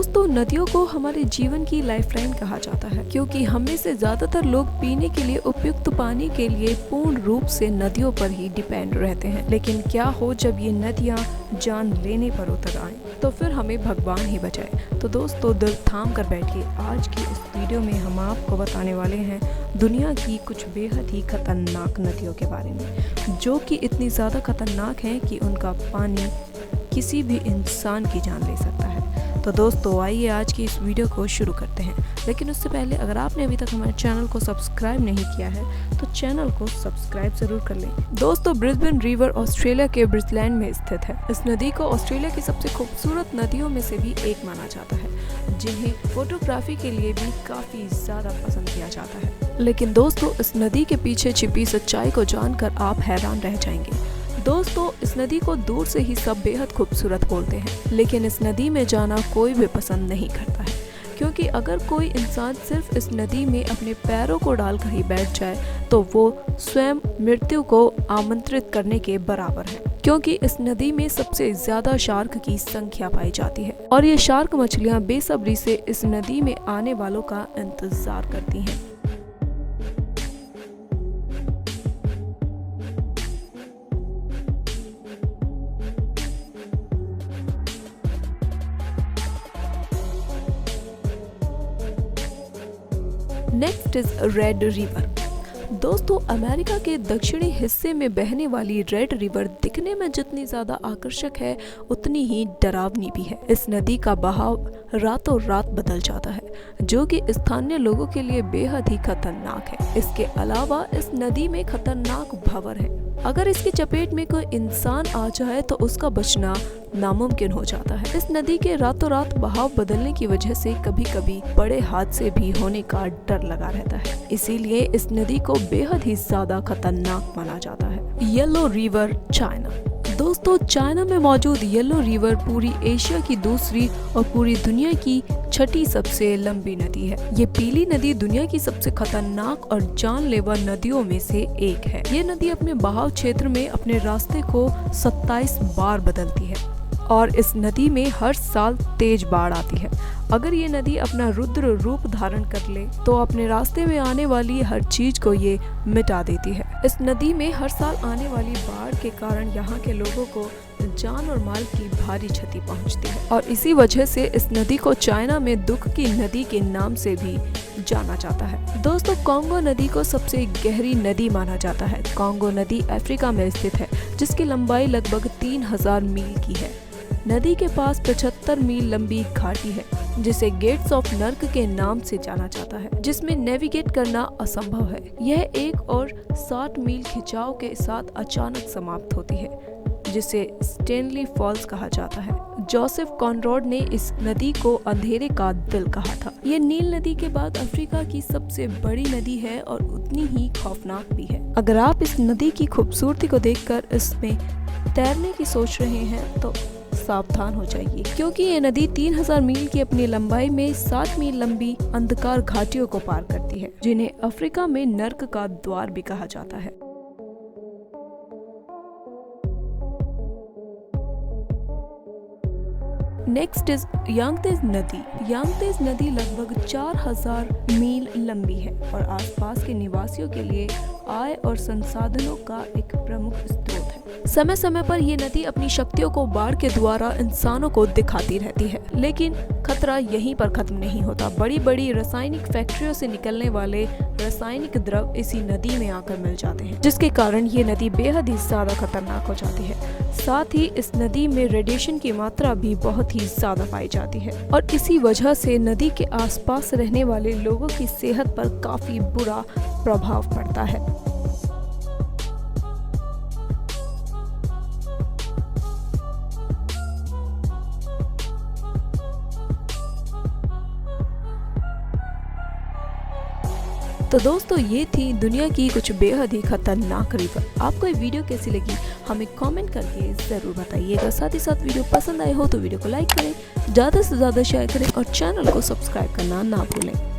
दोस्तों, नदियों को हमारे जीवन की लाइफलाइन कहा जाता है क्योंकि हम में से ज्यादातर लोग पीने के लिए उपयुक्त पानी के लिए पूर्ण रूप से नदियों पर ही डिपेंड रहते हैं। लेकिन क्या हो जब ये नदियाँ जान लेने पर उतर आए, तो फिर हमें भगवान ही बचाए। तो दोस्तों, दिल थाम कर बैठिए। आज की इस वीडियो में हम आपको बताने वाले हैं दुनिया की कुछ बेहद ही खतरनाक नदियों के बारे में, जो कि इतनी ज़्यादा खतरनाक हैं कि उनका पानी किसी भी इंसान की जान ले सकता है। तो दोस्तों, आइए आज की इस वीडियो को शुरू करते हैं। लेकिन उससे पहले अगर आपने अभी तक हमारे चैनल को सब्सक्राइब नहीं किया है तो चैनल को सब्सक्राइब जरूर कर लें। दोस्तों, ब्रिस्बेन रिवर ऑस्ट्रेलिया के ब्रिसलैंड में स्थित है। इस नदी को ऑस्ट्रेलिया की सबसे खूबसूरत नदियों में से भी एक माना जाता है, जिन्हें फोटोग्राफी के लिए भी काफी ज्यादा पसंद किया जाता है। लेकिन दोस्तों, इस नदी के पीछे छिपी सच्चाई को जानकर आप हैरान रह जाएंगे। दोस्तों, इस नदी को दूर से ही सब बेहद खूबसूरत बोलते हैं, लेकिन इस नदी में जाना कोई भी पसंद नहीं करता है, क्योंकि अगर कोई इंसान सिर्फ इस नदी में अपने पैरों को डालकर ही बैठ जाए तो वो स्वयं मृत्यु को आमंत्रित करने के बराबर है। क्योंकि इस नदी में सबसे ज्यादा शार्क की संख्या पाई जाती है और ये शार्क मछलियाँ बेसब्री से इस नदी में आने वालों का इंतजार करती हैं। Next is red river. दोस्तों, अमेरिका के दक्षिणी हिस्से में बहने वाली रेड रिवर दिखने में जितनी ज्यादा आकर्षक है उतनी ही डरावनी भी है। इस नदी का बहाव रातों रात बदल जाता है, जो कि स्थानीय लोगों के लिए बेहद ही खतरनाक है। इसके अलावा इस नदी में खतरनाक भंवर है। अगर इसकी चपेट में कोई इंसान आ जाए तो उसका बचना नामुमकिन हो जाता है। इस नदी के रातों रात बहाव बदलने की वजह से कभी कभी बड़े हादसे भी होने का डर लगा रहता है। इसीलिए इस नदी को बेहद ही ज्यादा खतरनाक माना जाता है। Yellow river, China. दोस्तों, चाइना में मौजूद येलो रिवर पूरी एशिया की दूसरी और पूरी दुनिया की छठी सबसे लंबी नदी है। ये पीली नदी दुनिया की सबसे खतरनाक और जानलेवा नदियों में से एक है। ये नदी अपने बहाव क्षेत्र में अपने रास्ते को 27 बार बदलती है और इस नदी में हर साल तेज बाढ़ आती है। अगर ये नदी अपना रुद्र रूप धारण कर ले तो अपने रास्ते में आने वाली हर चीज को ये मिटा देती है। इस नदी में हर साल आने वाली बाढ़ के कारण यहाँ के लोगों को जान और माल की भारी क्षति पहुँचती है और इसी वजह से इस नदी को चाइना में दुख की नदी के नाम से भी जाना जाता है। दोस्तों, कांगो नदी को सबसे गहरी नदी माना जाता है। कांगो नदी अफ्रीका में स्थित है, जिसकी लंबाई लगभग 3000 मील की है। नदी के पास 75 मील लंबी घाटी है, जिसे गेट्स ऑफ नर्क के नाम से जाना जाता है, जिसमें नेविगेट करना असंभव है। यह 1 और 60 मील खिंचाव के साथ अचानक समाप्त होती है, जिसे स्टेनली फॉल्स कहा जाता है। जोसेफ कॉनरॉड ने इस नदी को अंधेरे का दिल कहा था। ये नील नदी के बाद अफ्रीका की सबसे बड़ी नदी है और उतनी ही खौफनाक भी है। अगर आप इस नदी की खूबसूरती को देखकर इसमें तैरने की सोच रहे हैं तो सावधान हो जाइए, क्योंकि ये नदी 3000 मील की अपनी लंबाई में 60 मील लंबी अंधकार घाटियों को पार करती है, जिन्हें अफ्रीका में नर्क का द्वार भी कहा जाता है। नेक्स्ट इज यांगतेज नदी। यांगतेज नदी लगभग 4000 मील लंबी है और आसपास के निवासियों के लिए आय और संसाधनों का एक प्रमुख स्रोत है। समय समय पर ये नदी अपनी शक्तियों को बाढ़ के द्वारा इंसानों को दिखाती रहती है, लेकिन खतरा यहीं पर खत्म नहीं होता। बड़ी बड़ी रासायनिक फैक्ट्रियों से निकलने वाले रासायनिक द्रव इसी नदी में आकर मिल जाते हैं, जिसके कारण ये नदी बेहद ही ज्यादा खतरनाक हो जाती है। साथ ही इस नदी में रेडिएशन की मात्रा भी बहुत ही ज्यादा पाई जाती है और इसी वजह से नदी के आसपास रहने वाले लोगों की सेहत पर काफी बुरा प्रभाव पड़ता है। तो दोस्तों, ये थी दुनिया की कुछ बेहद ही खतरनाक रिवर। आपको ये वीडियो कैसी लगी हमें कमेंट करके जरूर बताइएगा। साथ ही साथ वीडियो पसंद आए हो तो वीडियो को लाइक करें, ज़्यादा से ज़्यादा शेयर करें और चैनल को सब्सक्राइब करना ना भूलें।